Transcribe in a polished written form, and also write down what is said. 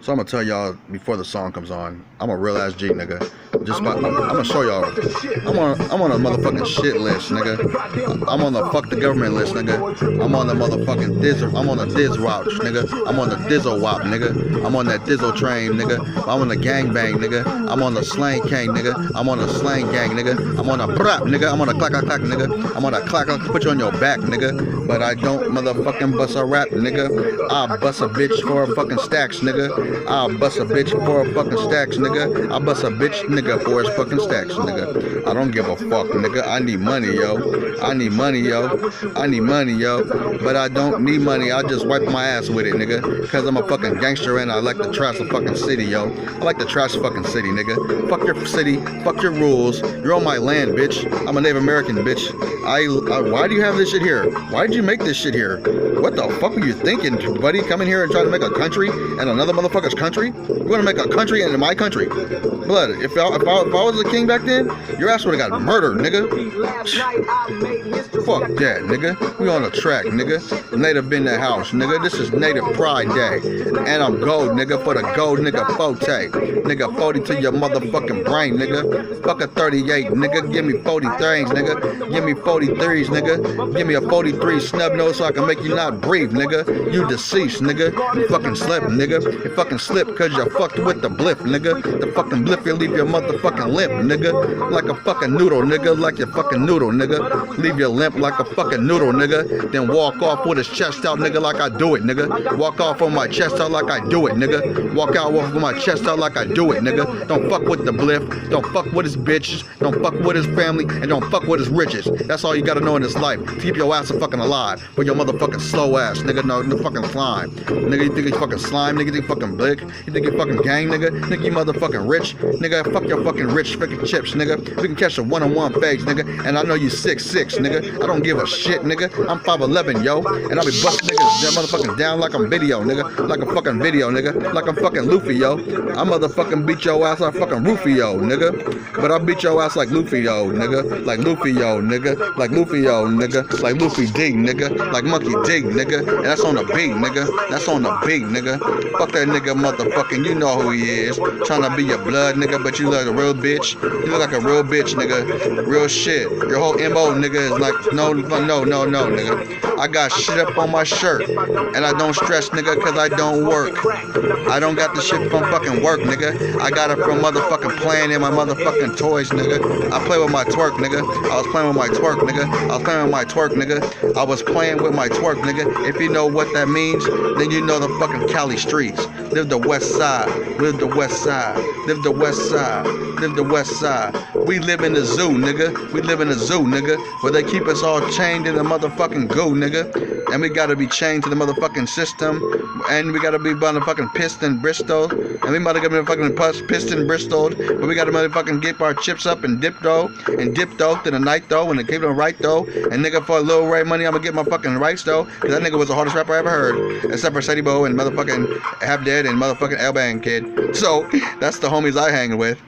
So I'm gonna tell y'all before the song comes on, I'm a real ass G, nigga. I'm gonna show y'all. I'm on a motherfucking shit list, nigga. I'm on the fuck the government list, nigga. I'm on the motherfucking Dizzle. I'm on the Diz watch, nigga. I'm on the Dizzle wop, nigga. I'm on that Dizzle train, nigga. I'm on the gangbang, nigga. I'm on the slang king, nigga. I'm on the slang gang, nigga. I'm on a brap, nigga. I'm on a clack clack clack, nigga. I'm on a clack clack, put you on your back, nigga. But I don't motherfucking bust a rap, nigga. I'll bust a bitch for a fucking stacks, nigga. I'll bust a bitch for a fucking stacks, nigga. I'll bust a bitch, nigga, for his fucking stacks, nigga. I don't give a fuck, nigga. I need money, yo. I need money, yo. I need money, yo. But I don't need money. I just wipe my ass with it, nigga. Because I'm a fucking gangster and I like to trash the fucking city, yo. I like to trash the fucking city, nigga. Fuck your city. Fuck your rules. You're on my land, bitch. I'm a Native American, bitch. Why do you have this shit here? Why did you make this shit here? What the fuck are you thinking, buddy? Coming here and trying to make a country and another motherfucker's country? You want to make a country and my country? Blood, if I was a king back then, your ass would have got murdered, nigga. Fuck that, nigga. We on the track, nigga. Native in the house, nigga. This is Native Pride Day. And I'm gold, nigga, for the gold, nigga, forte. Nigga, 40 to your motherfucking brain, nigga. Fuck a 38, nigga. Give me 40 things, nigga. Give me 43s, nigga. Give me a 43 snub nose so I can make you not breathe, nigga. You deceased, nigga. You fucking slept, nigga. You fucking slipped because you fucked with the blip, nigga. The fucking blip, you leave your motherfucking limp, nigga. Like a fucking noodle, nigga. Like your fucking noodle, nigga. Leave your limp like a fucking noodle, nigga. Then walk off with his chest out, nigga, like I do it, nigga. Walk off on my chest out like I do it, nigga. Walk out with my chest out like I do it, nigga. Don't fuck with the blip. Don't fuck with his bitches. Don't fuck with his family. And don't fuck with his riches. That's all you gotta know in this life. Keep your ass fucking alive. For your motherfucking slow ass, nigga. No fucking slime. Nigga, you think you fucking slime, nigga? You think you fucking blick? You think you fucking gang, nigga? Nigga, you motherfucking rich. Nigga, fuck your fucking rich fucking chips, nigga. We can catch a one-on-one phase, nigga. And I know you 6'6", nigga. I don't give a shit, nigga. I'm 5'11", yo. And I'll be busting niggas that motherfucking down like I'm video, nigga. Like a fucking video, nigga. Like I'm fucking Luffy, yo. I motherfucking beat your ass like fucking Rufio, nigga. But I beat your ass like Luffy, yo, nigga. Like Luffy, yo, nigga. Like Luffy, yo, nigga. Like Luffy D, nigga. Like Monkey D, nigga. And that's on the beat, nigga. That's on the beat, nigga. Fuck that nigga, motherfucking. You know who he is. Trying to be your blood, nigga. But you look like a real bitch. You look like a real bitch, nigga. Real shit. Your whole MO, nigga, is like no, nigga. I got shit up on my shirt. And I don't stress, nigga, cause I don't work. I don't got the shit from fucking work, nigga. I got it from motherfucking playing in my motherfucking toys, nigga. I play with my twerk, nigga. I was playing with my twerk, nigga. I was playing with my twerk, nigga. I was playing with my twerk, nigga. If you know what that means, then you know the fucking Cali streets. Live the west side. Live the west side. Live the west side. Live the west side. We live in the zoo, nigga. We live in the zoo, nigga. Where they keep us all chained in the motherfucking goo, nigga. And we gotta be chained to the motherfucking system. And we gotta be motherfucking pissed in Bristol. And we gotta be fucking pissed in Bristol. But we gotta motherfucking get our chips up and dip though. And dip though to the night though. And keep them right though. And nigga, for a little right money, I'm gonna get my fucking rights though. Cause that nigga was the hardest rapper I ever heard. Except for Sadie Bo and motherfucking Have Dead and motherfucking L Bang Kid. So that's the homies I hang with.